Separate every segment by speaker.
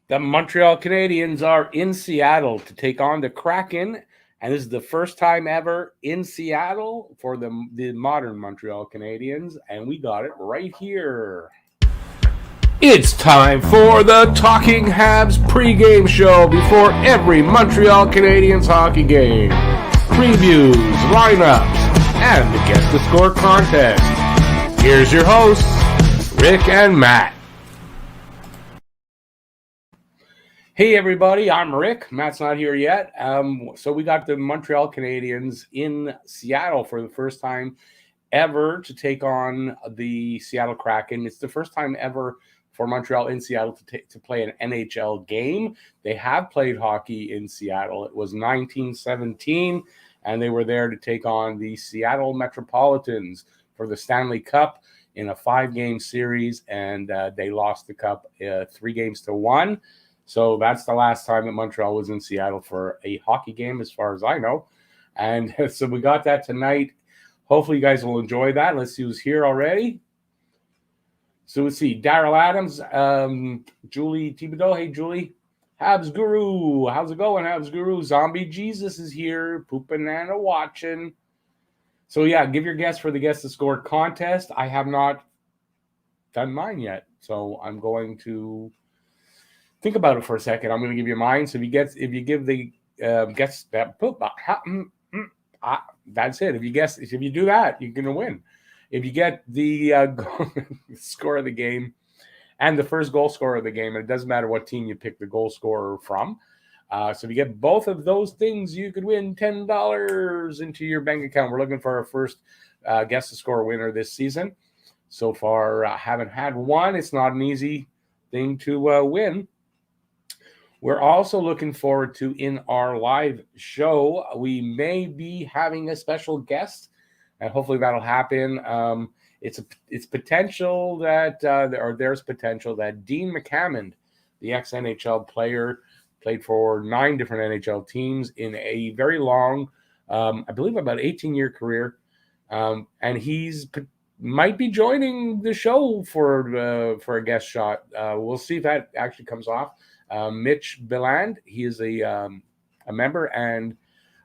Speaker 1: The Montreal Canadiens are in Seattle to take on the Kraken, and this is the first time ever in Seattle for the modern Montreal Canadiens, and we got it right here. It's time for the Talking Habs pregame show before every Montreal Canadiens hockey game. Previews, lineups, and the Guess the Score contest. Here's your hosts, Rick and Matt. Hey everybody, I'm Rick. Matt's not here yet. So we got the Montreal Canadiens in Seattle for the first time ever to take on the Seattle Kraken. It's the first time ever for Montreal in Seattle to play an NHL game. They have played hockey in Seattle. It was 1917, and they were there to take on the Seattle Metropolitans for the Stanley Cup in a 5-game series, and they lost the cup 3-1. So that's the last time that Montreal was in Seattle for a hockey game, as far as I know. And so we got that tonight. Hopefully you guys will enjoy that. Let's see who's here already. So let's see. Daryl Adams, Julie Thibodeau. Hey, Julie. Habs Guru. How's it going, Habs Guru? Zombie Jesus is here. Poopin' and watching. So, yeah, give your guess for the Guess the Score contest. I have not done mine yet. So I'm going to think about it for a second. I'm going to give you mine. So if you give the guess that that's it. If you do that, you're going to win. If you get the score of the game and the first goal scorer of the game, and it doesn't matter what team you pick the goal scorer from. So if you get both of those things, you could win $10 into your bank account. We're looking for our first Guess the Score winner this season. So far, haven't had one. It's not an easy thing to win. We're also looking forward to, in our live show, we may be having a special guest, and hopefully that'll happen. It's potential that, there's potential that Dean McCammond, the ex-NHL player, played for 9 different NHL teams in a very long, I believe about 18-year career, and he's might be joining the show for a guest shot. We'll see if that actually comes off. Mitch Beland, he is a member and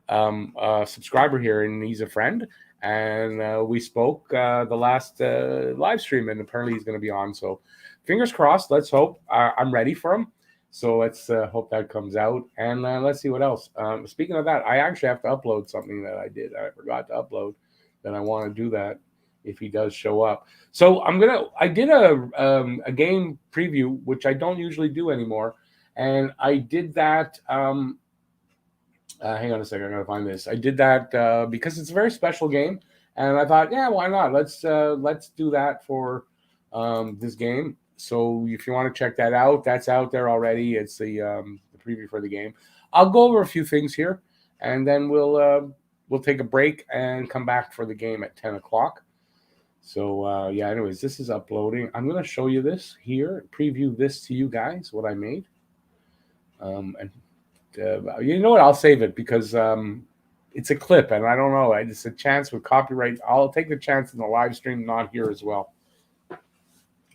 Speaker 1: a subscriber here, and he's a friend. And we spoke the last live stream, and apparently he's going to be on. So fingers crossed. Let's hope. I'm ready for him. So let's hope that comes out. And let's see what else. Speaking of that, I actually have to upload something that I did. I forgot to upload. Then I want to do that if he does show up. So I did a game preview, which I don't usually do anymore. And I did that. Hang on a second. I'm going to find this. I did that because it's a very special game. And I thought, yeah, why not? Let's do that for this game. So if you want to check that out, that's out there already. It's the preview for the game. I'll go over a few things here, and then we'll take a break and come back for the game at 10 o'clock. So, anyways, this is uploading. I'm going to show you this here, preview this to you guys, what I made. You know what? I'll save it because it's a clip, and I don't know. It's a chance with copyright. I'll take the chance in the live stream, not here as well.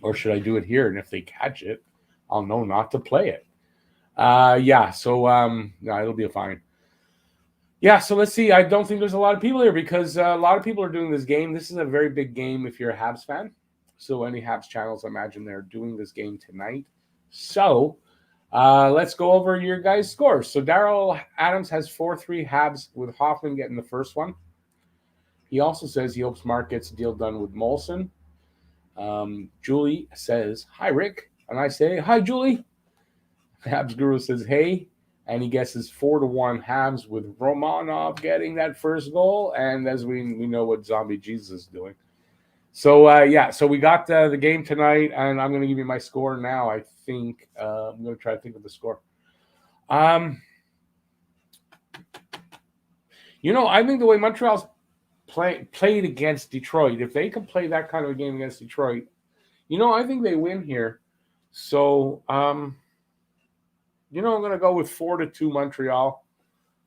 Speaker 1: Or should I do it here? And if they catch it, I'll know not to play it. No, it'll be fine. Yeah, so let's see. I don't think there's a lot of people here because a lot of people are doing this game. This is a very big game if you're a Habs fan. So any Habs channels, I imagine they're doing this game tonight. So let's go over your guys' scores. So Daryl Adams has 4-3 Habs with Hoffman getting the first one. He also says he hopes Mark gets a deal done with Molson. Julie says, hi, Rick. And I say, hi, Julie. Habs Guru says, hey. And he guesses 4-1 Habs with Romanov getting that first goal. And as we know what Zombie Jesus is doing. So, so we got the game tonight, and I'm going to give you my score now. I think I'm going to try to think of the score. I think the way Montreal's played against Detroit, if they can play that kind of a game against Detroit, I think they win here. So, I'm going to go with 4-2 Montreal,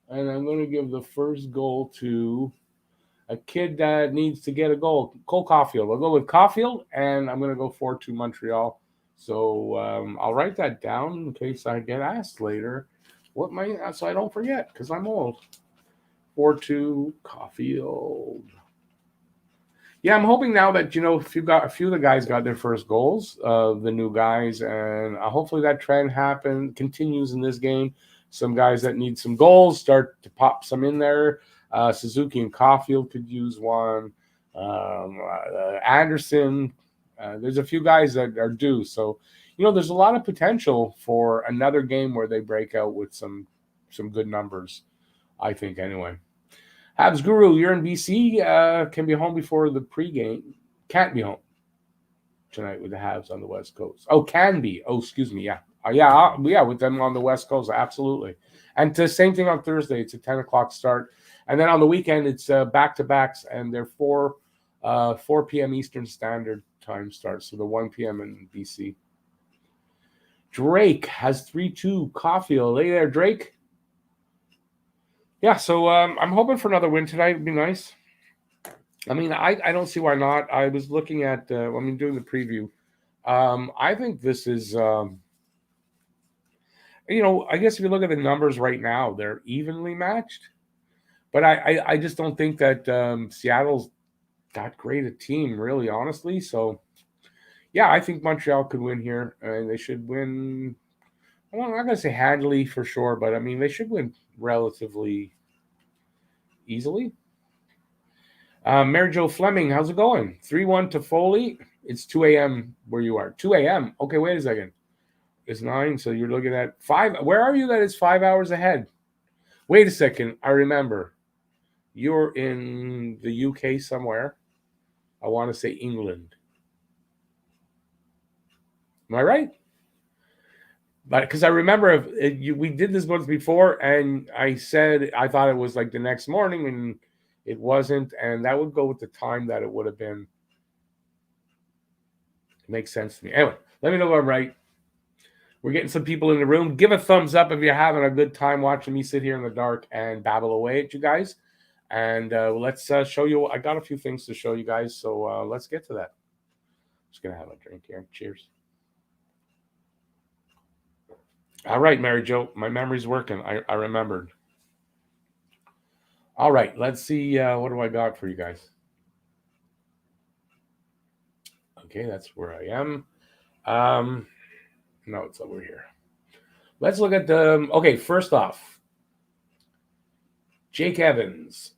Speaker 1: and I'm going to give the first goal to a kid that needs to get a goal, Cole Caulfield. I'll go with Caulfield, and I'm going to go 4-2 Montreal So I'll write that down in case I get asked later. So I don't forget because I'm old. 4-2 Caulfield. Yeah, I'm hoping now that a few of the guys got their first goals, the new guys, and hopefully that trend continues in this game. Some guys that need some goals start to pop some in there. Suzuki and Caulfield could use one. Anderson. There's a few guys that are due. So, there's a lot of potential for another game where they break out with some good numbers, I think, anyway. Habs Guru, you're in BC. Can be home before the pregame. Can't be home tonight with the Habs on the West Coast. Oh, can be. Oh, excuse me. Yeah. Yeah, with them on the West Coast, absolutely. And the same thing on Thursday. It's a 10 o'clock start. And then on the weekend, it's back-to-backs, and they're 4 p.m. Eastern Standard Time starts, so the 1 p.m. in BC. Drake has 3-2 Caulfield. Hey there, Drake. Yeah, so I'm hoping for another win tonight. It'd be nice. I mean, I don't see why not. I was looking at, doing the preview. I think this is, I guess if you look at the numbers right now, they're evenly matched. But I just don't think that Seattle's that great a team, really, honestly. So, yeah, I think Montreal could win here, and they should win. Well, I'm not going to say handily for sure, but I mean, they should win relatively easily. Mary Jo Fleming, how's it going? 3-1 to Foley. It's 2 a.m. where you are. 2 a.m. Okay, wait a second. It's 9, so you're looking at 5. Where are you that it's 5 hours ahead? Wait a second. I remember. You're in the UK somewhere. I want to say England. Am I right? But because I remember we did this once before, and I said I thought it was like the next morning, and it wasn't, and that would go with the time that it would have been. It makes sense to me. Anyway, let me know if I'm right. We're getting some people in the room. Give a thumbs up if you're having a good time watching me sit here in the dark and babble away at you guys. And let's show you. I got a few things to show you guys, so let's get to that. Just going to have a drink here. Cheers. All right, Mary Jo. My memory's working. I remembered. All right, let's see. What do I got for you guys? Okay, that's where I am. No, it's over here. Let's look at the. Okay, first off, Jake Evans.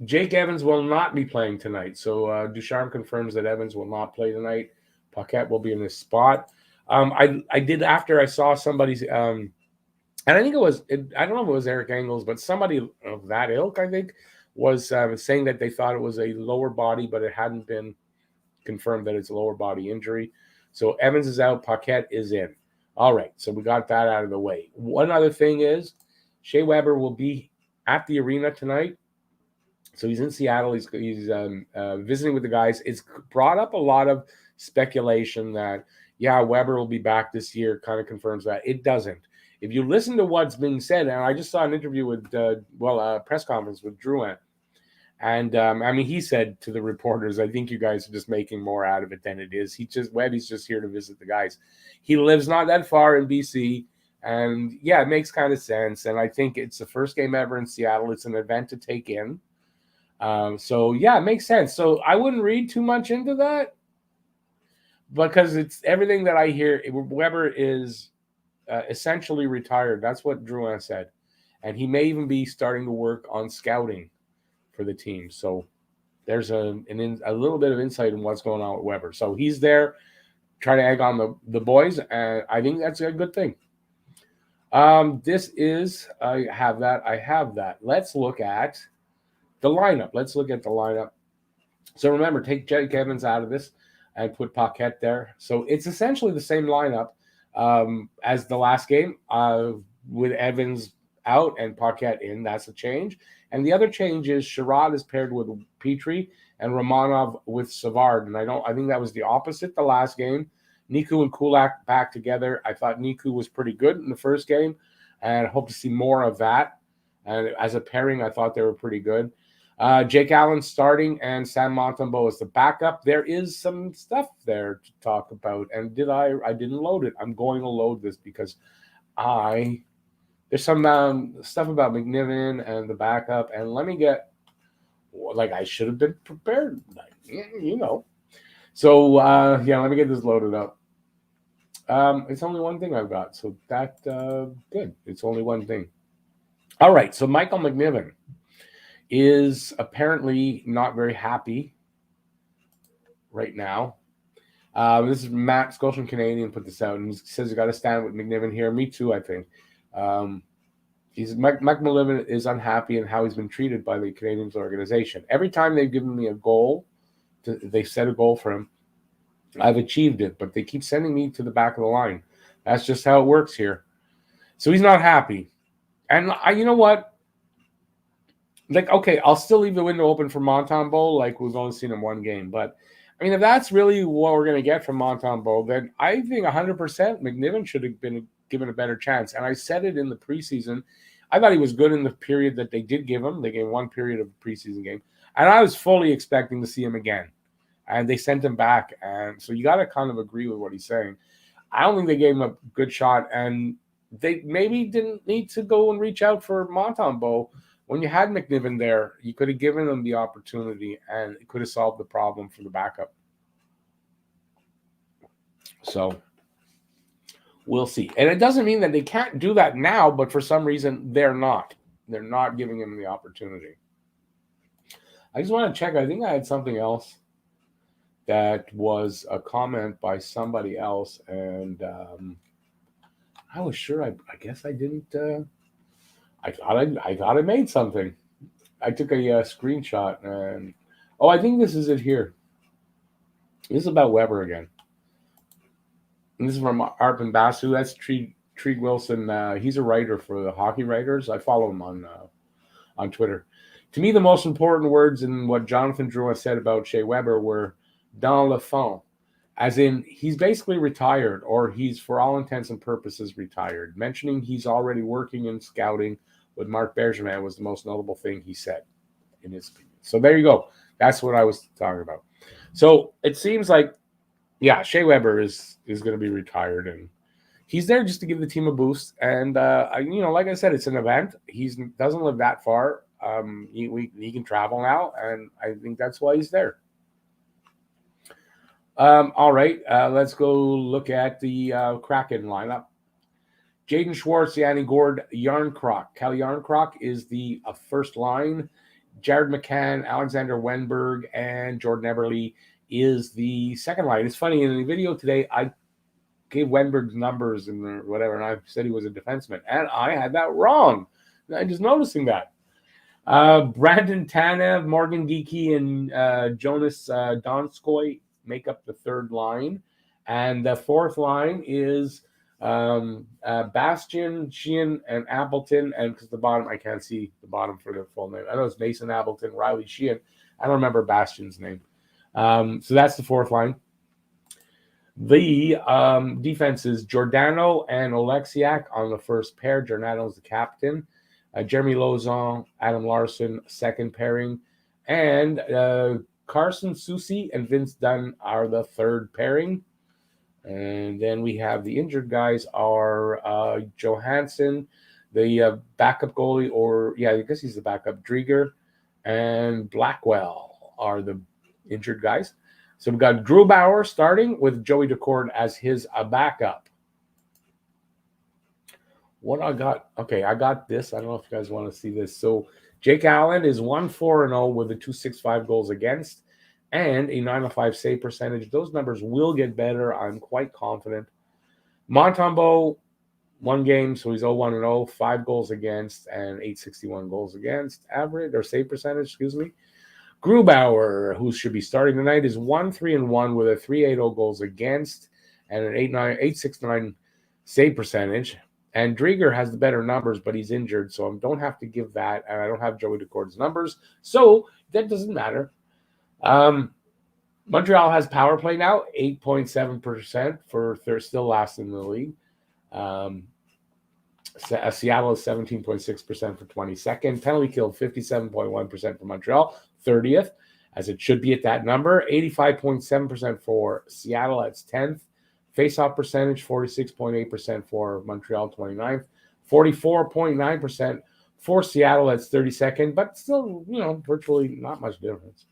Speaker 1: Jake Evans will not be playing tonight. So Ducharme confirms that Evans will not play tonight. Paquette will be in his spot. I did after I saw somebody's. And I think I don't know if it was Eric Engels, but somebody of that ilk, I think, was saying that they thought it was a lower body, but it hadn't been confirmed that it's a lower body injury. So Evans is out. Paquette is in. All right. So we got that out of the way. One other thing is Shea Weber will be at the arena tonight. So he's in Seattle. He's visiting with the guys. It's brought up a lot of speculation that, yeah, Weber will be back this year. Kind of confirms that. It doesn't. If you listen to what's being said, and I just saw an interview with, a press conference with Druid. And, he said to the reporters, I think you guys are just making more out of it than it is. Webby's just here to visit the guys. He lives not that far in BC. And, yeah, it makes kind of sense. And I think it's the first game ever in Seattle. It's an event to take in. So, yeah, it makes sense. So I wouldn't read too much into that because it's everything that I hear. Weber is essentially retired. That's what Druin said. And he may even be starting to work on scouting for the team. So there's a little bit of insight in what's going on with Weber. So he's there trying to egg on the boys, and I think that's a good thing. This is, I have that. Let's look at the lineup. So remember, take Jake Evans out of this and put Paquette there. So it's essentially the same lineup as the last game with Evans out and Paquette in. That's a change. And the other change is Sherrod is paired with Petrie and Romanov with Savard. And I think that was the opposite the last game. Niku and Kulak back together. I thought Niku was pretty good in the first game, and I hope to see more of that. And as a pairing, I thought they were pretty good. Jake Allen starting and Sam Montembeault as the backup. There is some stuff there to talk about. And I didn't load it. I'm going to load this because there's some stuff about McNiven and the backup. And let me get, I should have been prepared. So, let me get this loaded up. It's only one thing I've got. So that, good. It's only one thing. All right. So Michael McNiven is apparently not very happy right now. This is Matt Scotian Canadian put this out, and he says you got to stand with McNiven here. Me too, I think. Mike McNiven is unhappy in how he's been treated by the Canadiens organization. Every time they've given me a goal, they set a goal for him, I've achieved it, but they keep sending me to the back of the line. That's just how it works here. So he's not happy. And you know what? Okay, I'll still leave the window open for Montembeault. We've only seen him one game. But, if that's really what we're going to get from Montembeault, then I think 100% McNiven should have been given a better chance. And I said it in the preseason. I thought he was good in the period that they did give him. They gave one period of the preseason game. And I was fully expecting to see him again. And they sent him back. And so you got to kind of agree with what he's saying. I don't think they gave him a good shot. And they maybe didn't need to go and reach out for Montembeault. When you had McNiven there, you could have given them the opportunity and it could have solved the problem for the backup. So we'll see. And it doesn't mean that they can't do that now, but for some reason they're not. They're not giving him the opportunity. I just want to check. I think I had something else that was a comment by somebody else. And I was sure. I guess I didn't. I thought I made something. I took a screenshot and I think this is it here. This is about Weber again. And this is from Arpin Basu. That's Treeg Wilson. He's a writer for the Hockey Writers. I follow him on Twitter. To me, the most important words in what Jonathan Drouin said about Shea Weber were dans le fond, as in he's basically retired, or he's for all intents and purposes retired. Mentioning he's already working in scouting with Marc Bergevin was the most notable thing he said, in his opinion. So there you go. That's what I was talking about. So it seems like, Shea Weber is going to be retired, and he's there just to give the team a boost. And, like I said, it's an event. He doesn't live that far. He can travel now, and I think that's why he's there. All right, let's go look at the Kraken lineup. Jaden Schwartz, Yanni Gord, Yarncroc. Cal Yarncroc is the first line. Jared McCann, Alexander Wenberg, and Jordan Eberle is the second line. It's funny, in the video today, I gave Wenberg's numbers and whatever, and I said he was a defenseman, and I had that wrong. I'm just noticing that. Brandon Tanev, Morgan Geekie, and Jonas Donskoy make up the third line. And the fourth line is Bastian, Sheehan, and Appleton. And because the bottom, I can't see the bottom for the full name. I know it's Mason Appleton, Riley Sheehan. I don't remember Bastian's name. So that's the fourth line. The defense is Giordano and Oleksiak on the first pair. Giordano's the captain. Jeremy Lauzon, Adam Larson, second pairing. And Carson Soucy and Vince Dunn are the third pairing. And then we have the injured guys are Johansson, the backup goalie, I guess he's the backup, Drieger, and Blackwell are the injured guys. So we've got Grubauer starting with Joey Decord as his backup. What I got? Okay, I got this. I don't know if you guys want to see this. So Jake Allen is 1-4-0 with a .265 goals against and a .905 save percentage. Those numbers will get better. I'm quite confident. Montembeault, one game, so he's 0-1-0, 5 goals against and .861 goals against average, or save percentage, excuse me. Grubauer, who should be starting tonight, is 1-3-1 with a .380 goals against and an .869 save percentage. And Drieger has the better numbers, but he's injured, so I don't have to give that, and I don't have Joey Decord's numbers, so that doesn't matter. Montreal has power play now, 8.7% they're still last in the league. Seattle is 17.6% for 22nd. Penalty kill 57.1% for Montreal, 30th, as it should be at that number. 85.7% for Seattle, that's 10th. Face-off percentage 46.8% for Montreal, 29th. 44.9% for Seattle, that's 32nd, but still, virtually not much difference.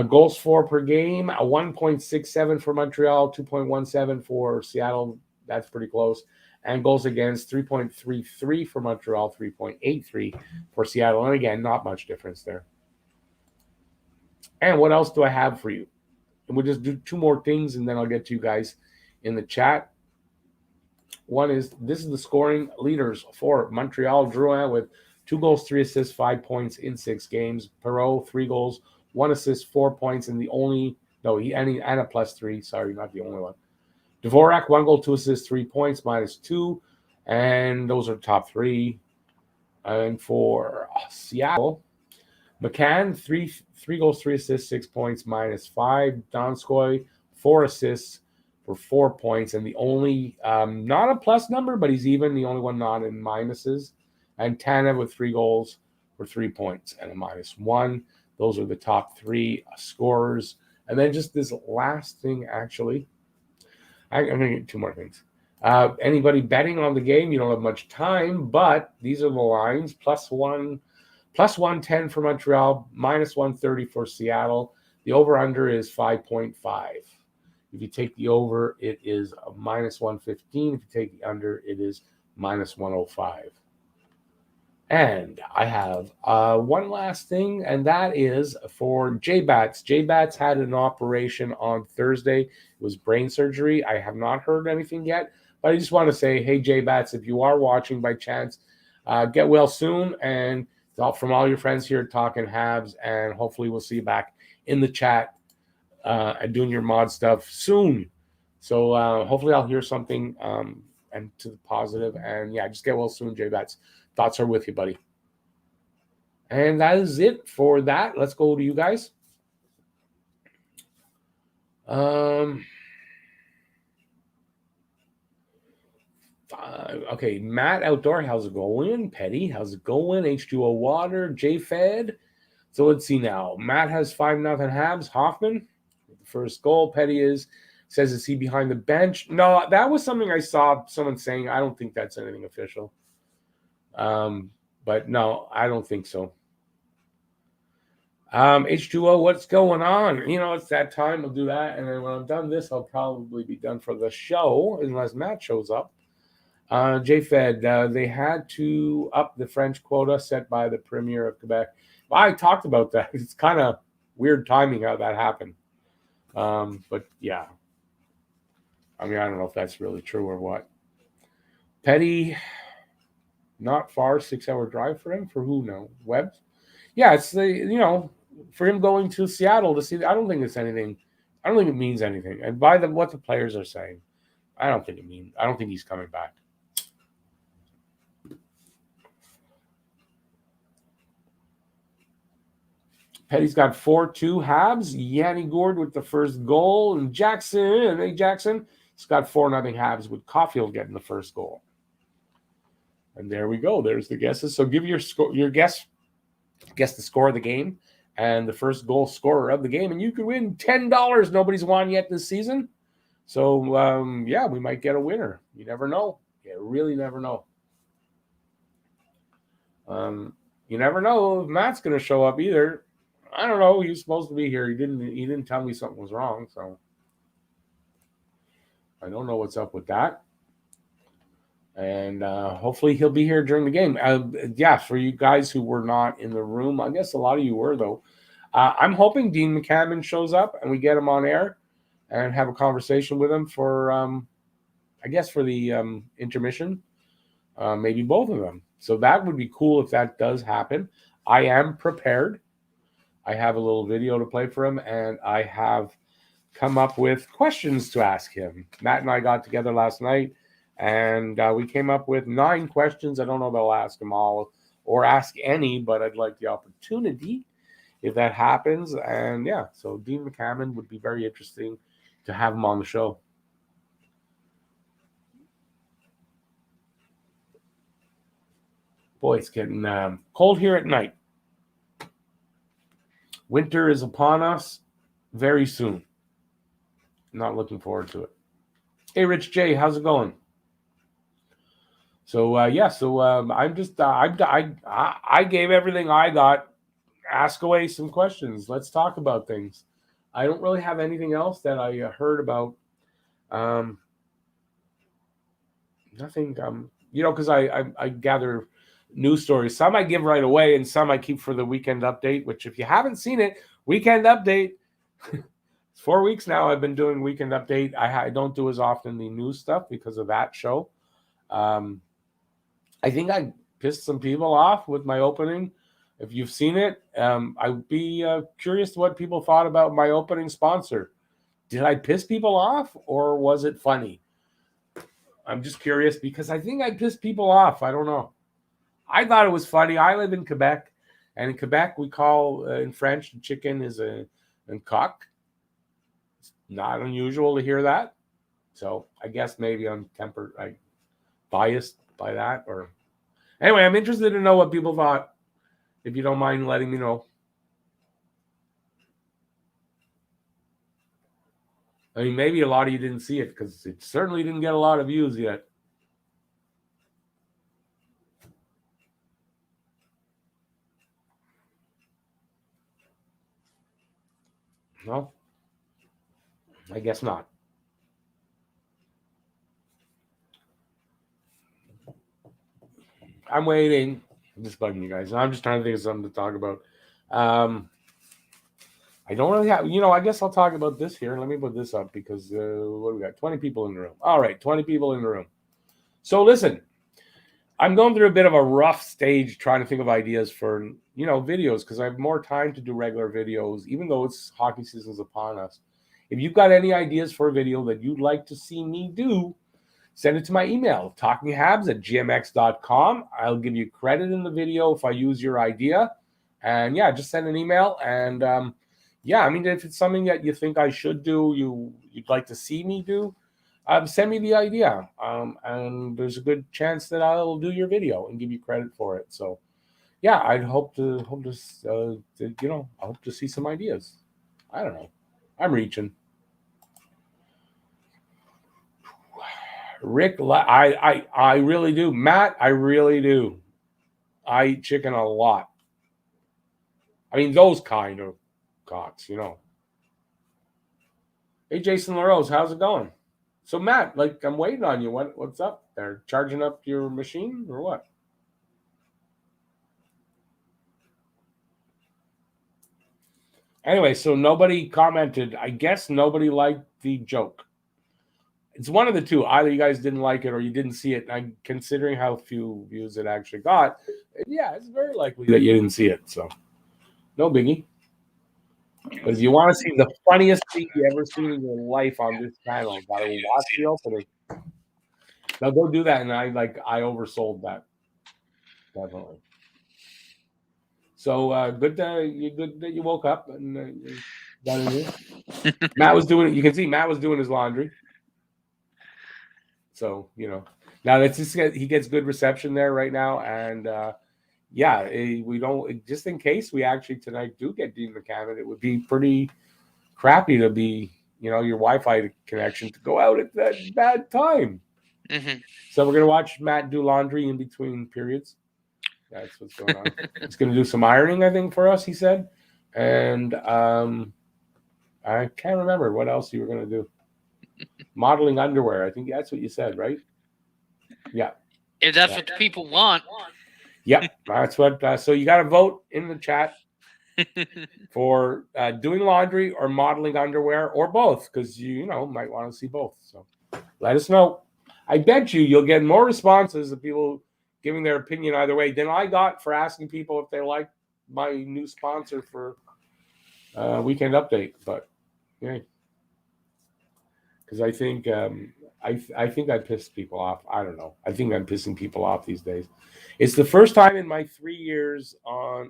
Speaker 1: Goals for per game, 1.67 for Montreal, 2.17 for Seattle. That's pretty close. And goals against, 3.33 for Montreal, 3.83 for Seattle. And again, not much difference there. And what else do I have for you? And we'll just do two more things, and then I'll get to you guys in the chat. One is, this is the scoring leaders for Montreal. Druid with 2 goals, 3 assists, 5 points in 6 games. Perreault, 3 goals, 1 assist, 4 points, and and a +3. Sorry, not the only one. Dvorak, 1 goal, 2 assists, 3 points, -2. And those are top 3. And for Seattle, McCann, 3 goals, 3 assists, 6 points, -5. Donskoy, 4 assists for 4 points. And the only, not a plus number, but he's even, the only one not in minuses. And Tanev with 3 goals for 3 points and a -1. Those are the top 3 scorers. And then just this last thing, actually. I'm going to get 2 more things. Anybody betting on the game, you don't have much time, but these are the lines. +110 for Montreal, -130 for Seattle. The over-under is 5.5. If you take the over, it is -115. If you take the under, it is -105. And I have one last thing, and that is for J-Bats. J-Bats had an operation on Thursday. It was brain surgery. I have not heard anything yet, but I just want to say, hey, J-Bats, if you are watching by chance, get well soon. And from all your friends here talking Habs, and hopefully we'll see you back in the chat and doing your mod stuff soon. So hopefully I'll hear something and to the positive. And yeah, just get well soon, J-Bats. Thoughts are with you, buddy. And that is it for that. Let's go to you guys. Okay, Matt Outdoor, how's it going? Petty, how's it going? H2O Water, J-Fed. So let's see now. Matt has 5-0 Habs. Hoffman, first goal. Petty says, is he behind the bench? No, that was something I saw someone saying. I don't think that's anything official. But no, I don't think so. H2O, what's going on? It's that time. We'll do that. And then when I'm done this, I'll probably be done for the show, unless Matt shows up. J-Fed, they had to up the French quota set by the Premier of Quebec. Well, I talked about that. It's kind of weird timing how that happened. But yeah. I don't know if that's really true or what. Petty, not far, 6-hour drive for him. For who? No. Webb? Yeah, it's for him going to Seattle to see. I don't think it's anything. I don't think it means anything. And by what the players are saying, I don't think he's coming back. Petty's got 4-2 Habs. Yanni Gourde with the first goal. And Jackson, he's got 4-0 Habs with Caulfield getting the first goal. And there we go. There's the guesses. So give your guess the score of the game and the first goal scorer of the game, and you could win $10. Nobody's won yet this season. So, yeah, we might get a winner. You never know. You really never know. You never know if Matt's going to show up either. I don't know. He was supposed to be here. He didn't tell me something was wrong, so I don't know what's up with that. And hopefully he'll be here during the game. Yeah, for you guys who were not in the room, I guess a lot of you were, though. I'm hoping Dean McCammon shows up and we get him on air and have a conversation with him for, I guess, for the intermission. Maybe both of them. So that would be cool if that does happen. I am prepared. I have a little video to play for him, and I have come up with questions to ask him. Matt and I got together last night, and we came up with 9 questions. I don't know if I'll ask them all or ask any, but I'd like the opportunity if that happens. And yeah, so Dean McCammon would be very interesting to have him on the show. Boy, it's getting cold here at night. Winter is upon us very soon. Not looking forward to it. Hey, Rich J, how's it going? So I'm just I gave everything I got. Ask away some questions. Let's talk about things. I don't really have anything else that I heard about. Nothing. Because I gather news stories. Some I give right away, and some I keep for the weekend update. Which, if you haven't seen it, weekend update. It's 4 weeks now. I've been doing weekend update. I don't do as often the news stuff because of that show. I think I pissed some people off with my opening. If you've seen it, I'd be curious what people thought about my opening sponsor. Did I piss people off, or was it funny? I'm just curious because I think I pissed people off. I don't know. I thought it was funny. I live in Quebec, and in Quebec we call in French the chicken is un coq. It's not unusual to hear that. So I guess maybe I'm biased by that, or anyway, I'm interested to know what people thought. If you don't mind letting me know. I mean, maybe a lot of you didn't see it because it certainly didn't get a lot of views yet. No, I guess not. I'm waiting. I'm just bugging you guys. I'm just trying to think of something to talk about. I don't really have, I guess I'll talk about this here. Let me put this up because what do we got? 20 people in the room. All right, 20 people in the room. So listen, I'm going through a bit of a rough stage trying to think of ideas for, videos because I have more time to do regular videos, even though it's hockey season's upon us. If you've got any ideas for a video that you'd like to see me do, send it to my email, talkinghabs@gmx.com. I'll give you credit in the video if I use your idea. And yeah, just send an email. And if it's something that you think I should do, you'd like to see me do, send me the idea. And there's a good chance that I'll do your video and give you credit for it. So yeah, I'd hope to see some ideas. I don't know. I'm reaching. Rick, I really do. Matt, I really do. I eat chicken a lot. I mean, those kind of cocks, Hey, Jason LaRose, how's it going? So, Matt, I'm waiting on you. What's up there? Charging up your machine or what? Anyway, so nobody commented. I guess nobody liked the joke. It's one of the two. Either you guys didn't like it or you didn't see it. And considering how few views it actually got, yeah, it's very likely that you didn't see it. So, no biggie. But if you want to see the funniest thing you ever seen in your life on this channel, gotta watch the opening. Now go do that, and I oversold that. Definitely. So good that you woke up and got in here. Matt was doing it. You can see Matt was doing his laundry. So now that's just he gets good reception there right now, and we don't, just in case we actually tonight do get Dean McCammon, it would be pretty crappy to be your Wi-Fi connection to go out at that bad time. Mm-hmm. So we're gonna watch Matt do laundry in between periods. That's what's going on. He's gonna do some ironing, I think, for us. He said, and I can't remember what else you were gonna do. Modeling underwear. I think that's what you said, right? Yeah.
Speaker 2: If that's what the people want.
Speaker 1: Yeah, that's what. So you got to vote in the chat for doing laundry or modeling underwear or both, because you might want to see both. So let us know. I bet you'll get more responses of people giving their opinion either way than I got for asking people if they like my new sponsor for Weekend Update. But yeah, because I think I think I pissed people off. I don't know. I think I'm pissing people off these days. It's the first time in my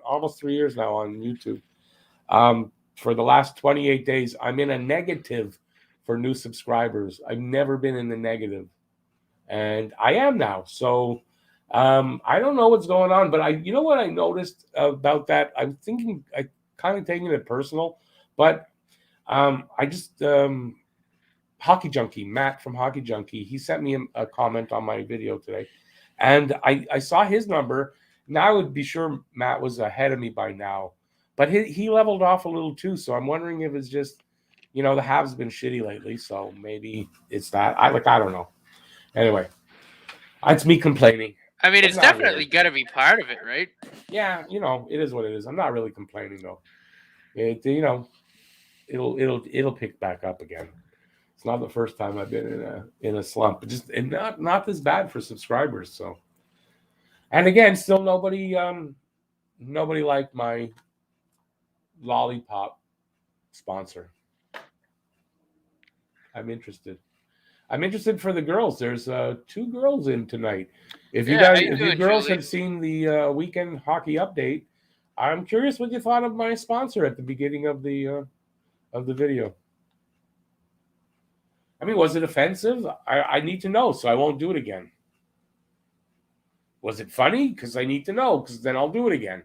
Speaker 1: almost 3 years now on YouTube. For the last 28 days, I'm in a negative for new subscribers. I've never been in the negative, and I am now. So I don't know what's going on, but you know what I noticed about that? I'm thinking, I kind of taking it personal, but I just Hockey Junkie, Matt from Hockey Junkie, he sent me a comment on my video today, and I saw his number. Now I would be sure Matt was ahead of me by now, but he leveled off a little too. So I'm wondering if it's just, the Habs been shitty lately, so maybe it's that. I don't know. Anyway, it's me complaining.
Speaker 2: I mean,
Speaker 1: But
Speaker 2: it's
Speaker 1: not
Speaker 2: definitely
Speaker 1: really.
Speaker 2: got to be part of it, right?
Speaker 1: Yeah, it is what it is. I'm not really complaining though. It'll pick back up again. It's not the first time I've been in a slump, but just and not this bad for subscribers. So, and again, still nobody liked my lollipop sponsor. I'm interested. I'm interested for the girls. There's 2 girls in tonight.
Speaker 2: Yeah, how you
Speaker 1: If you
Speaker 2: doing,
Speaker 1: girls
Speaker 2: Julie?
Speaker 1: have seen the weekend hockey update, I'm curious what you thought of my sponsor at the beginning of the video. I mean, was it offensive? I need to know, so I won't do it again. Was it funny? Because I need to know, because then I'll do it again.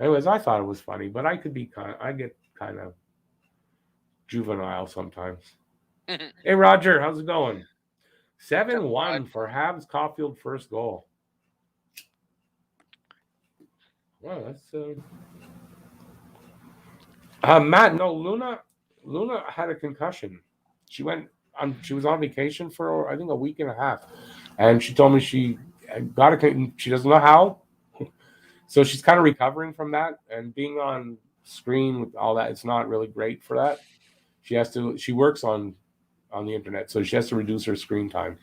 Speaker 1: Anyways, I thought it was funny, but I get kind of juvenile sometimes. Hey, Roger, how's it going? 7-1 for Habs Caulfield first goal. Wow, that's Matt. No, Luna had a concussion. She was on vacation for I think a week and a half, and she told me she got a. She doesn't know how, so she's kind of recovering from that, and being on screen with all that, it's not really great for that. She works on the internet, so she has to reduce her screen time.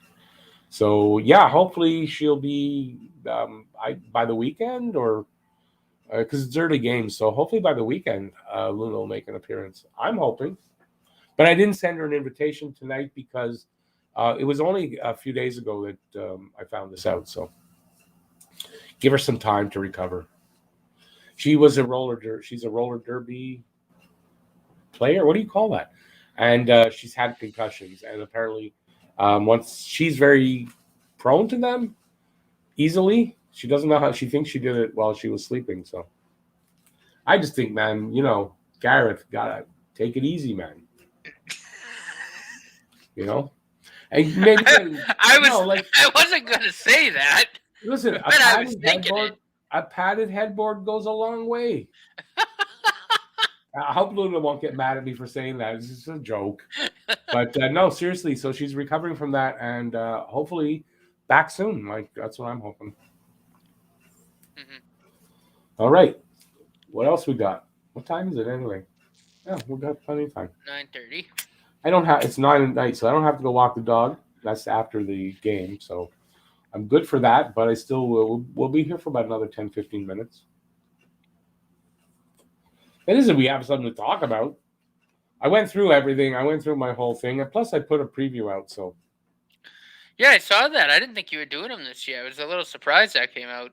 Speaker 1: So yeah, hopefully she'll be by the weekend, or because it's early games, so hopefully by the weekend Luna will make an appearance. I'm hoping, but I didn't send her an invitation tonight because it was only a few days ago that I found this out. So give her some time to recover. She's a roller derby player. What do you call that? And she's had concussions, and apparently, once she's very prone to them easily. She doesn't know how. She thinks she did it while she was sleeping. So I just think, man, Gareth gotta take it easy, man. And maybe
Speaker 2: I wasn't gonna say that.
Speaker 1: Listen,
Speaker 2: But I was thinking it.
Speaker 1: a padded headboard goes a long way. I hope Luna won't get mad at me for saying that. It's just a joke. But no, seriously. So she's recovering from that, and hopefully back soon. Like, that's what I'm hoping.
Speaker 2: Mhm.
Speaker 1: All right. What else we got? What time is it anyway? Yeah, we've got plenty of time.
Speaker 2: 9:30.
Speaker 1: It's 9 at night, so I don't have to go walk the dog. That's after the game, so I'm good for that. But I still we'll be here for about another 10, 15 minutes. It isn't we have something to talk about. I went through everything. I went through my whole thing, and plus I put a preview out. So
Speaker 2: Yeah, I saw that. I didn't think you were doing them this year. I was a little surprised that came out.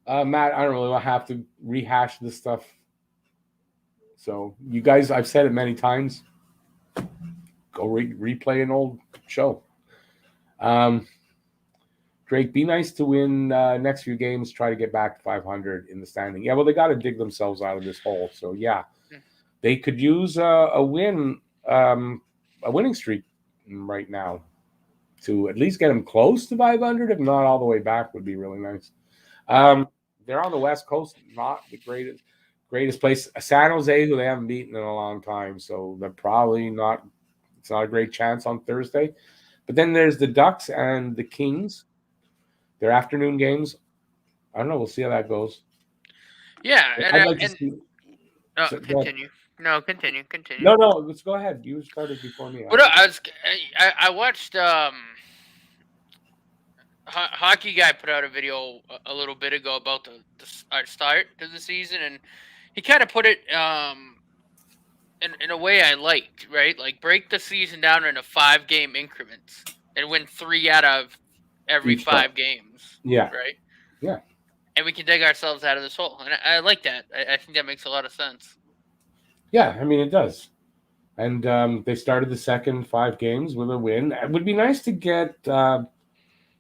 Speaker 1: Matt, I don't really have to rehash this stuff. So you guys, I've said it many times. Go replay an old show. Drake, be nice to win next few games. Try to get back to 500 in the standing. Yeah, well, they got to dig themselves out of this hole. So yeah, they could use a winning streak right now to at least get them close to 500. If not all the way back, would be really nice. They're on the West Coast, not the greatest place. San Jose, who they haven't beaten in a long time, so they're probably not. It's not a great chance on Thursday. But then there's the Ducks and the Kings. Their afternoon games. I don't know. We'll see how that goes.
Speaker 2: Yeah,
Speaker 1: I'd like to see.
Speaker 2: continue. No, continue.
Speaker 1: No, let's go ahead. You started before me.
Speaker 2: What I watched Hockey Guy put out a video a little bit ago about the start to the season, and he kind of put it in a way I liked, right? Like, break the season down into 5-game increments and win 3 out of every 5 games.
Speaker 1: Yeah.
Speaker 2: Right?
Speaker 1: Yeah.
Speaker 2: And we can dig ourselves out of this hole. And I like that. I think that makes a lot of sense.
Speaker 1: Yeah, I mean, it does. And they started the second 5 games with a win. It would be nice to get, this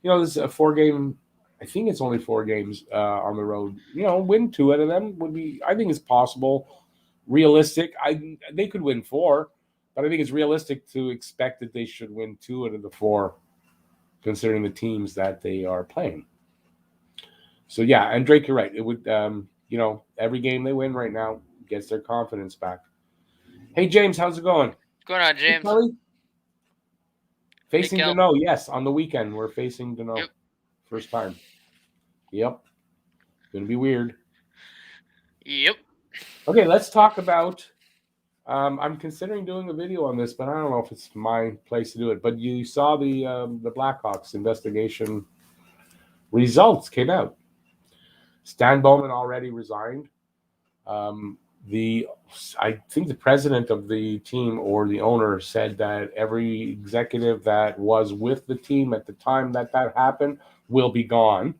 Speaker 1: is a 4-game. I think it's only 4 games on the road. Win 2 out of them would be. I think it's possible, realistic. They could win 4, but I think it's realistic to expect that they should win 2 out of the 4, considering the teams that they are playing. So yeah, and Drake, you're right. It would, every game they win right now gets their confidence back. Hey, James, how's it going?
Speaker 2: What's going on, James?
Speaker 1: Hey, facing
Speaker 2: Nick
Speaker 1: Dano, yes. On the weekend, we're facing Dano.
Speaker 2: Yep.
Speaker 1: First time. Yep. Gonna be weird.
Speaker 2: Yep.
Speaker 1: Okay, let's talk about. I'm considering doing a video on this, but I don't know if it's my place to do it. But you saw the Blackhawks investigation results came out. Stan Bowman already resigned. I think the president of the team or the owner said that every executive that was with the team at the time that happened will be gone.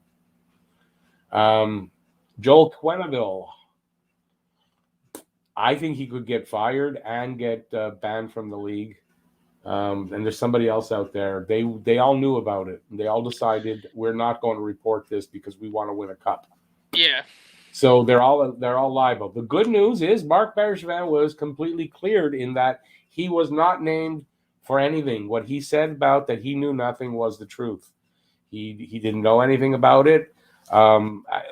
Speaker 1: Joel Quenneville, I think he could get fired and get banned from the league. And there's somebody else out there. They all knew about it. They all decided we're not going to report this because we want to win a cup.
Speaker 2: Yeah.
Speaker 1: So they're all liable. The good news is Marc Bergevin was completely cleared in that he was not named for anything. What he said about that he knew nothing was the truth. He didn't know anything about it.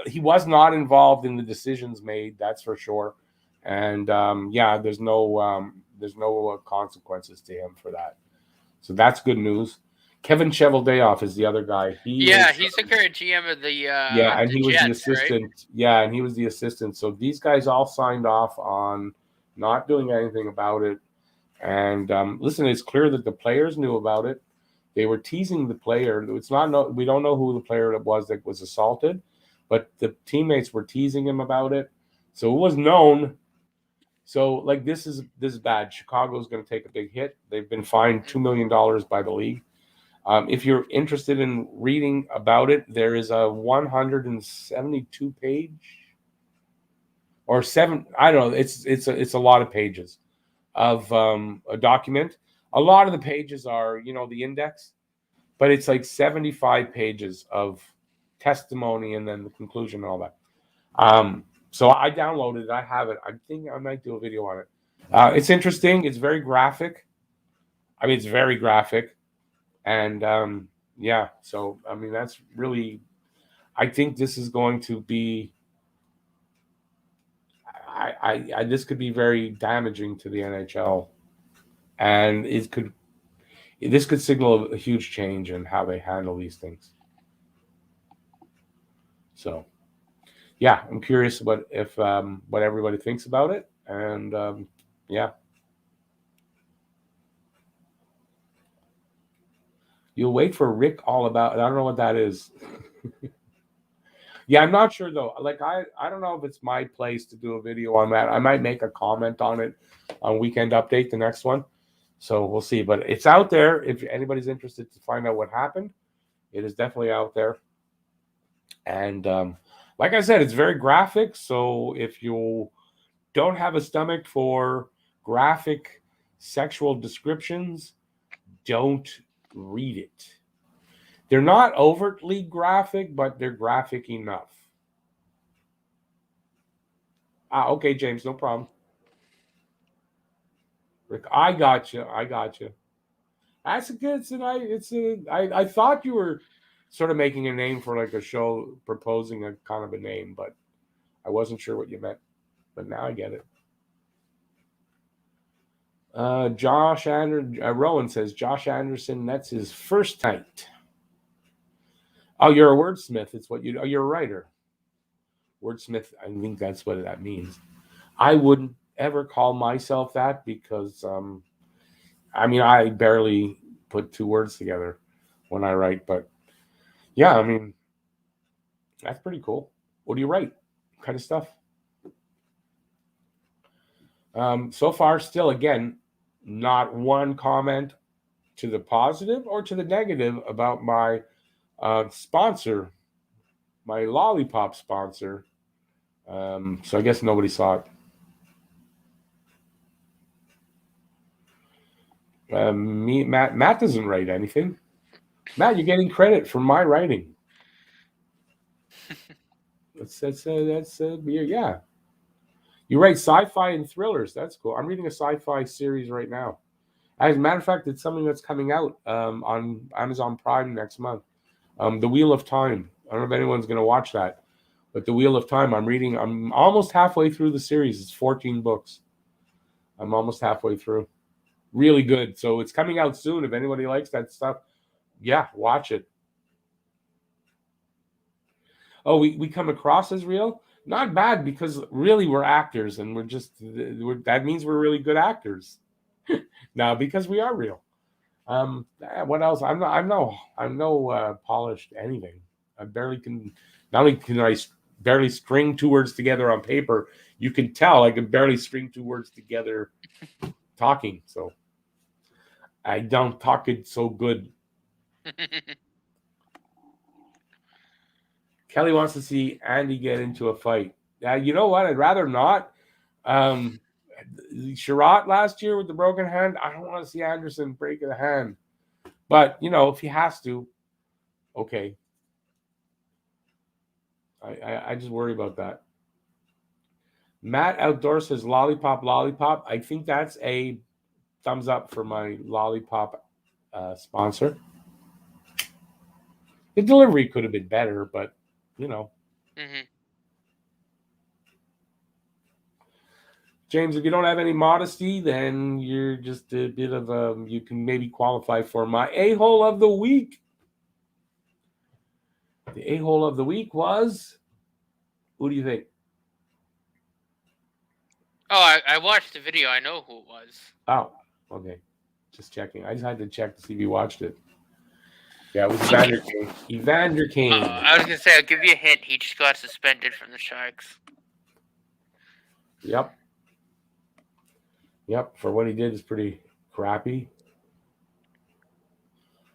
Speaker 1: He was not involved in the decisions made. That's for sure. And there's no consequences to him for that. So that's good news. Kevin Cheveldayoff is the other guy. He's
Speaker 2: the current GM of the
Speaker 1: and he was
Speaker 2: Jets,
Speaker 1: the assistant.
Speaker 2: Right?
Speaker 1: Yeah, and he was the assistant. So these guys all signed off on not doing anything about it. And listen, it's clear that the players knew about it. They were teasing the player. We don't know who the player that was assaulted, but the teammates were teasing him about it. So it was known. So this is bad. Chicago's going to take a big hit. They've been fined $2 million by the league. If you're interested in reading about it, there is a 172 page or 7. I don't know. It's a lot of pages of a document. A lot of the pages are, the index, but it's 75 pages of testimony and then the conclusion and all that. So I downloaded it. I have it. I think I might do a video on it. It's interesting. It's very graphic. It's very graphic. And so that's really, I think this is going to be, this could be very damaging to the NHL, and this could signal a huge change in how they handle these things. So, yeah, I'm curious what everybody thinks about it, and You'll wait for Rick All About. I don't know what that is. Yeah, I'm not sure though. I don't know if it's my place to do a video on that. I might make a comment on it on Weekend Update, the next one. So we'll see. But it's out there. If anybody's interested to find out what happened, it is definitely out there. And like I said, it's very graphic. So if you don't have a stomach for graphic sexual descriptions, don't read it. They're not overtly graphic, but they're graphic enough. Okay, James, no problem. Rick, I got you. That's a good. I thought you were sort of making a name for a show, proposing a kind of a name, but I wasn't sure what you meant. But now I get it. Rowan says Josh Anderson. That's his first night. Oh, you're a wordsmith. It's what you. Oh, you're a writer. Wordsmith. I think that's what that means. I wouldn't ever call myself that because, I barely put 2 words together when I write. But yeah, that's pretty cool. What do you write? What kind of stuff? So far, still, again, not one comment to the positive or to the negative about my sponsor, my lollipop sponsor. So I guess nobody saw it. Matt doesn't write anything. Matt, you're getting credit for my writing. Yeah. You write sci-fi and thrillers. That's cool. I'm reading a sci-fi series right now. As a matter of fact, it's something that's coming out on Amazon Prime next month. The Wheel of Time. I don't know if anyone's going to watch that, but The Wheel of Time. I'm almost halfway through the series. It's 14 books. I'm almost halfway through. Really good. So it's coming out soon. If anybody likes that stuff, yeah, watch it. Oh, we come across as real? Not bad, because really we're actors, and that means we're really good actors. Now, because we are real. What else? I'm no polished anything. I barely can. Not only can I barely string two words together on paper, you can tell I can barely string two words together talking. So I don't talk it so good. Kelly wants to see Andy get into a fight. You know what? I'd rather not. Sherratt last year with the broken hand. I don't want to see Anderson break a hand. But, if he has to, okay. I just worry about that. Matt Outdoor says lollipop, lollipop. I think that's a thumbs up for my lollipop sponsor. The delivery could have been better, but,
Speaker 2: Mm-hmm.
Speaker 1: James, if you don't have any modesty, then you're just a bit of you can maybe qualify for my a-hole of the week. The a-hole of the week was, who do you think?
Speaker 2: Oh, I watched the video. I know who it was.
Speaker 1: Oh, okay. Just checking. I just had to check to see if you watched it. Yeah, it was Evander Kane. Evander Kane.
Speaker 2: I was going to say, I'll give you a hint. He just got suspended from the Sharks.
Speaker 1: Yep. For what he did is pretty crappy.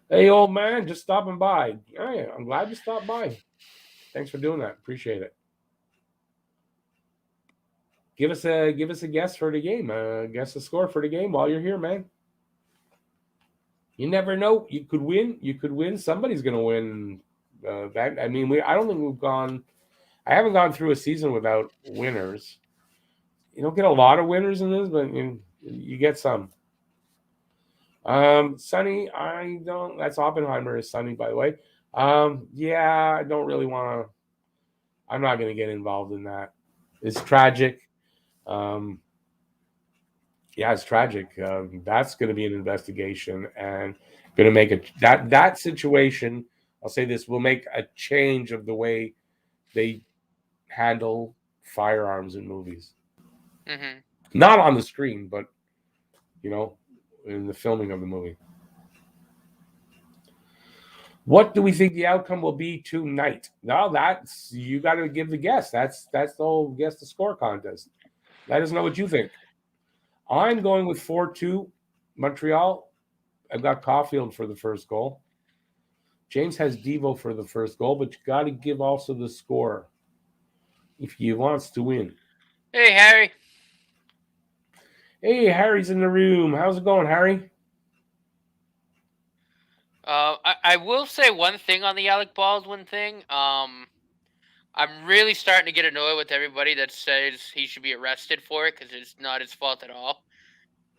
Speaker 1: Hey, old man, just stopping by. Hey, I'm glad you stopped by. Thanks for doing that. Appreciate it. Give us a guess for the game. Guess the score for the game while you're here, man. You never know. You could win. Somebody's going to win. I don't think I haven't gone through a season without winners. You don't get a lot of winners in this, but you get some. Sonny, I don't. That's Oppenheimer is Sonny, by the way. Yeah, I don't really want to. I'm not going to get involved in that. It's tragic. Yeah, it's tragic. That's going to be an investigation, and going to make that situation. I'll say this will make a change of the way they handle firearms in movies.
Speaker 2: Mm-hmm.
Speaker 1: Not on the screen, but in the filming of the movie. What do we think the outcome will be tonight? No, that's you got to give the guess. That's the whole guess the score contest. Let us know what you think. I'm going with 4-2 Montreal. I've got Caulfield for the first goal. James has Devo for the first goal, but you got to give also the score if he wants to win.
Speaker 2: Hey, Harry.
Speaker 1: Hey, Harry's in the room. How's it going, Harry?
Speaker 2: I will say one thing on the Alec Baldwin thing. I'm really starting to get annoyed with everybody that says he should be arrested for it because it's not his fault at all.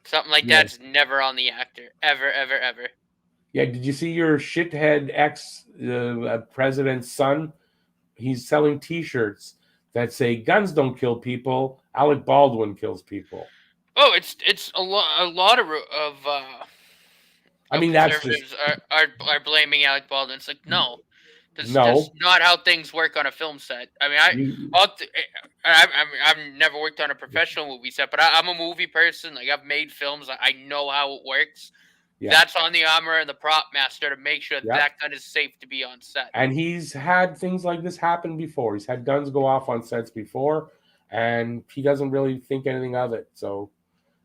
Speaker 2: Something like that's never on the actor. Ever, ever, ever.
Speaker 1: Yeah, did you see your shithead ex-president's son? He's selling T-shirts that say "Guns don't kill people. Alec Baldwin kills people."
Speaker 2: Oh, it's a lot of
Speaker 1: I mean, that's
Speaker 2: conservatives
Speaker 1: just
Speaker 2: are blaming Alec Baldwin. It's like no. That's not how things work on a film set. I mean, I've never worked on a professional movie set, but I'm a movie person. Like I've made films. I know how it works. Yeah. That's on the armor and the prop master to make sure that gun is safe to be on set.
Speaker 1: And he's had things like this happen before. He's had guns go off on sets before, and he doesn't really think anything of it. So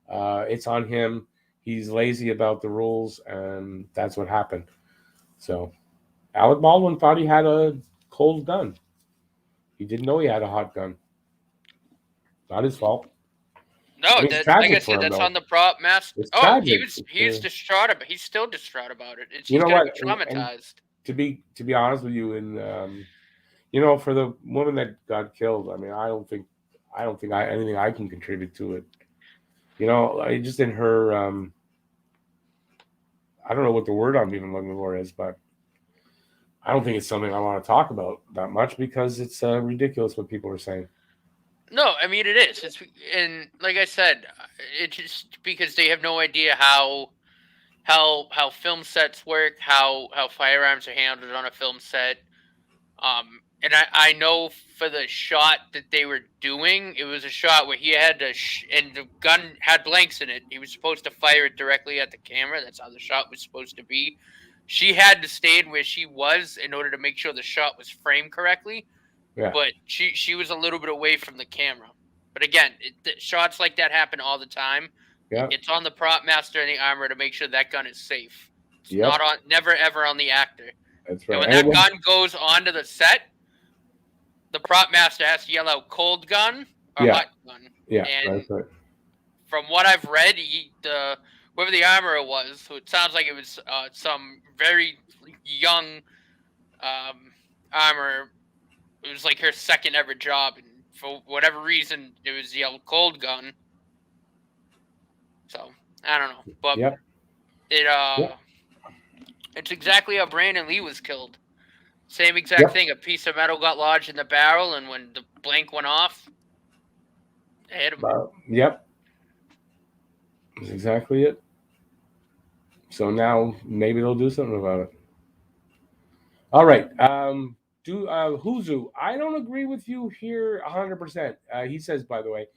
Speaker 1: it's on him. He's lazy about the rules, and that's what happened. So Alec Baldwin thought he had a cold gun. He didn't know he had a hot gun. Not his fault.
Speaker 2: No,
Speaker 1: I mean, it's
Speaker 2: like I
Speaker 1: tragic for
Speaker 2: said,
Speaker 1: him,
Speaker 2: that's
Speaker 1: though.
Speaker 2: on the prop master.
Speaker 1: It's
Speaker 2: Oh,
Speaker 1: tragic.
Speaker 2: he's distraught about. He's still distraught about it.
Speaker 1: You
Speaker 2: He's
Speaker 1: know
Speaker 2: gonna
Speaker 1: what?
Speaker 2: be traumatized.
Speaker 1: To be honest with you, and for the woman that got killed, I mean, I don't think anything I can contribute to it. I just in her. I don't know what the word I'm even looking for is, but I don't think it's something I want to talk about that much because it's ridiculous what people are saying.
Speaker 2: No, I mean it is. And like I said, it's just because they have no idea how film sets work, how firearms are handled on a film set. And I know for the shot that they were doing, it was a shot where he had to, and the gun had blanks in it. He was supposed to fire it directly at the camera. That's how the shot was supposed to be. She had to stay where she was in order to make sure the shot was framed correctly.
Speaker 1: Yeah.
Speaker 2: But she was a little bit away from the camera. But again, shots like that happen all the time.
Speaker 1: Yeah.
Speaker 2: It's on the prop master and the armorer to make sure that gun is safe. It's
Speaker 1: Yep.
Speaker 2: not on, never ever on the actor.
Speaker 1: That's right.
Speaker 2: And when that gun goes onto the set, the prop master has to yell out "cold gun" or "hot gun."
Speaker 1: Yeah,
Speaker 2: and
Speaker 1: that's right.
Speaker 2: From what I've read, whoever the armorer was, who it sounds like it was some very young armorer. It was like her second ever job, and for whatever reason, it was yelled "cold gun." So I don't know, but it's exactly how Brandon Lee was killed. Same exact thing. A piece of metal got lodged in the barrel, and when the blank went off, it hit him.
Speaker 1: Yep. That's exactly it. So now maybe they'll do something about it. All right. Huzu, I don't agree with you here 100%. He says, by the way,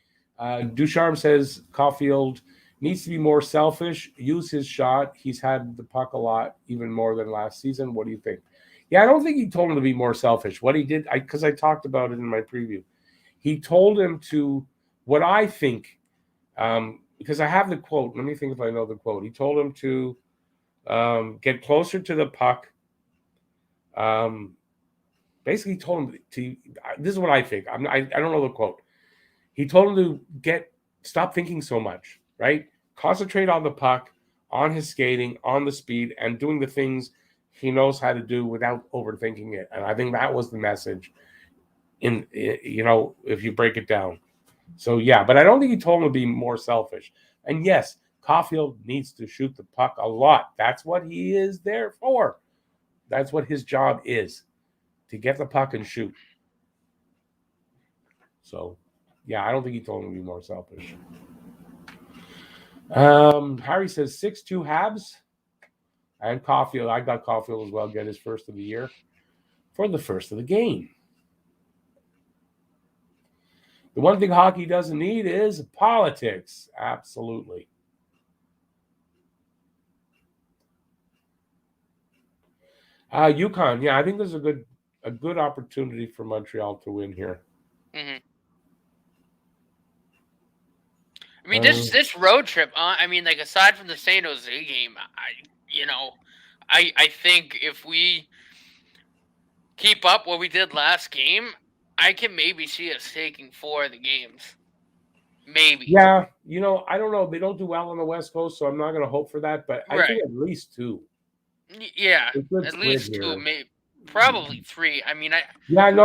Speaker 1: Ducharme says Caulfield needs to be more selfish, use his shot. He's had the puck a lot, even more than last season. What do you think? Yeah, I don't think he told him to be more selfish. What he did, because I talked about it in my preview, he told him to, what I think, because I have the quote. Let me think if I know the quote. He told him to get closer to the puck. Basically told him to, this is what I think. I don't know the quote. He told him to stop thinking so much, right? Concentrate on the puck, on his skating, on the speed, and doing the things he knows how to do without overthinking it. And I think that was the message if you break it down. So, yeah, but I don't think he told him to be more selfish. And yes, Caulfield needs to shoot the puck a lot. That's what he is there for. That's what his job is, to get the puck and shoot. So, yeah, I don't think he told him to be more selfish. Harry says 6-2 Habs and Caulfield. I got Caulfield as well, get his first of the year for the first of the game. The one thing hockey doesn't need is politics. Absolutely. UConn, yeah, I think there's a good opportunity for Montreal to win here.
Speaker 2: Mm-hmm. I mean, this road trip. I mean, like aside from the San Jose game, I think if we keep up what we did last game, I can maybe see us taking 4 of the games. Maybe.
Speaker 1: Yeah, I don't know. They don't do well on the West Coast, so I'm not going to hope for that. But I think at least 2.
Speaker 2: Yeah, at least 2, maybe probably 3. I mean,
Speaker 1: I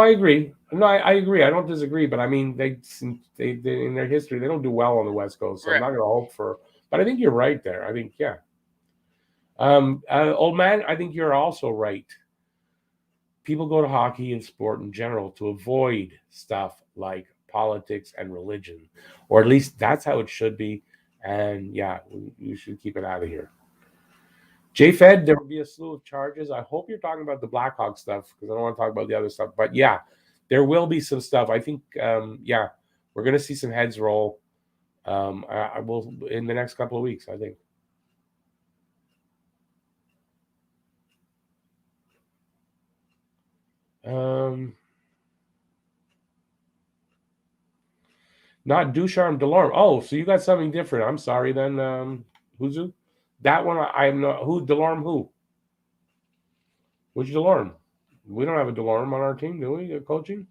Speaker 1: agree. No, I agree. I don't disagree. But I mean, they in their history they don't do well on the West Coast, so I'm not going to hope for. But I think you're right there. I think old man, I think you're also right. People go to hockey and sport in general to avoid stuff like politics and religion, or at least that's how it should be. And yeah, you should keep it out of here. J-Fed, there will be a slew of charges. I hope you're talking about the Blackhawk stuff because I don't want to talk about the other stuff. But yeah, there will be some stuff. I think, we're going to see some heads roll. I will in the next couple of weeks, I think. Not Ducharme, Delorme. Oh, so you got something different. I'm sorry then, Huzu. That one I am not. Who Delorme? Who? Which Delorme? We don't have a Delorme on our team, do we? Coaching.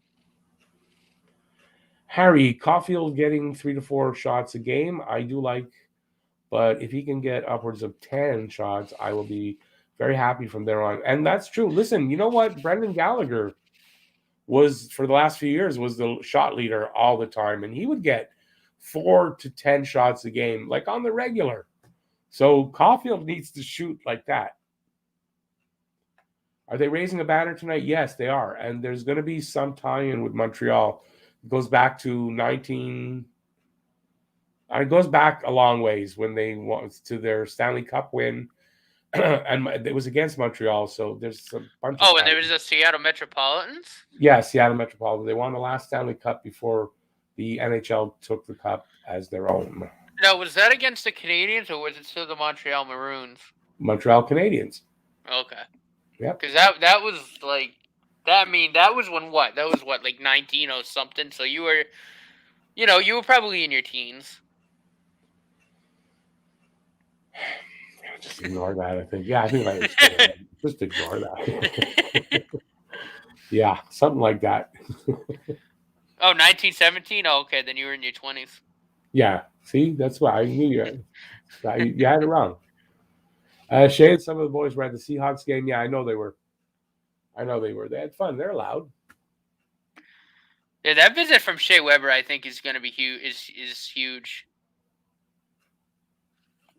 Speaker 1: Harry, Caulfield getting 3 to 4 shots a game, I do like, but if he can get upwards of 10 shots, I will be very happy from there on. And that's true. Listen, you know what? Brendan Gallagher was, for the last few years, was the shot leader all the time, and he would get 4 to 10 shots a game, like on the regular. So Caulfield needs to shoot like that. Are they raising a banner tonight? Yes, they are. And there's going to be some tie-in with Montreal. It goes back to it goes back a long ways when they went to their Stanley Cup win. And it was against Montreal, so there's a bunch of...
Speaker 2: Oh, and there was the Seattle Metropolitans?
Speaker 1: Yeah, Seattle Metropolitans. They won the last Stanley Cup before the NHL took the cup as their own.
Speaker 2: Now, was that against the Canadiens, or was it still the Montreal Maroons?
Speaker 1: Montreal Canadiens.
Speaker 2: Okay.
Speaker 1: Yeah.
Speaker 2: Because that was like... that was when what? That was what, like 19 or something? So you were... you were probably in your teens.
Speaker 1: Just ignore that, I think. Yeah, I think I just ignore that. Yeah, something like that.
Speaker 2: Oh, 1917? Oh, okay, then you were in your 20s.
Speaker 1: Yeah, see, that's why I knew you had it wrong. Shea and some of the boys were at the Seahawks game. Yeah, I know they were. They had fun. They're loud.
Speaker 2: Yeah, that visit from Shea Weber, I think, is going to be huge. Is huge.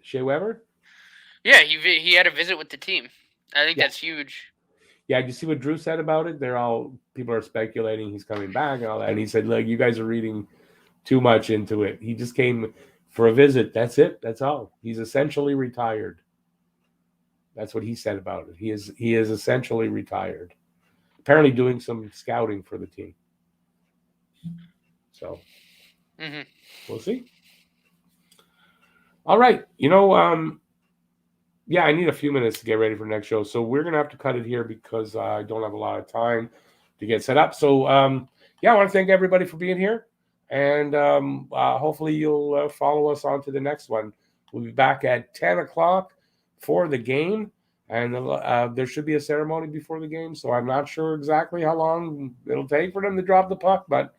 Speaker 1: Shea Weber?
Speaker 2: Yeah, he had a visit with the team. I think that's huge.
Speaker 1: Yeah, did you see what Drew said about it? People are speculating he's coming back and all that. And he said, look, you guys are reading too much into it. He just came for a visit. That's it. That's all. He's essentially retired. That's what he said about it. He is essentially retired. Apparently doing some scouting for the team. So We'll see. All right. Yeah, I need a few minutes to get ready for the next show. So we're going to have to cut it here because I don't have a lot of time to get set up. So, I want to thank everybody for being here. And hopefully you'll follow us on to the next one. We'll be back at 10 o'clock for the game. And there should be a ceremony before the game. So I'm not sure exactly how long it'll take for them to drop the puck. But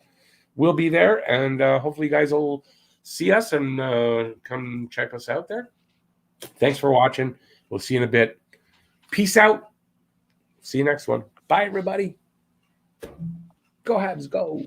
Speaker 1: we'll be there. And hopefully you guys will see us and come check us out there. Thanks for watching. We'll see you in a bit. Peace out. See you next one. Bye, everybody. Go Habs, go.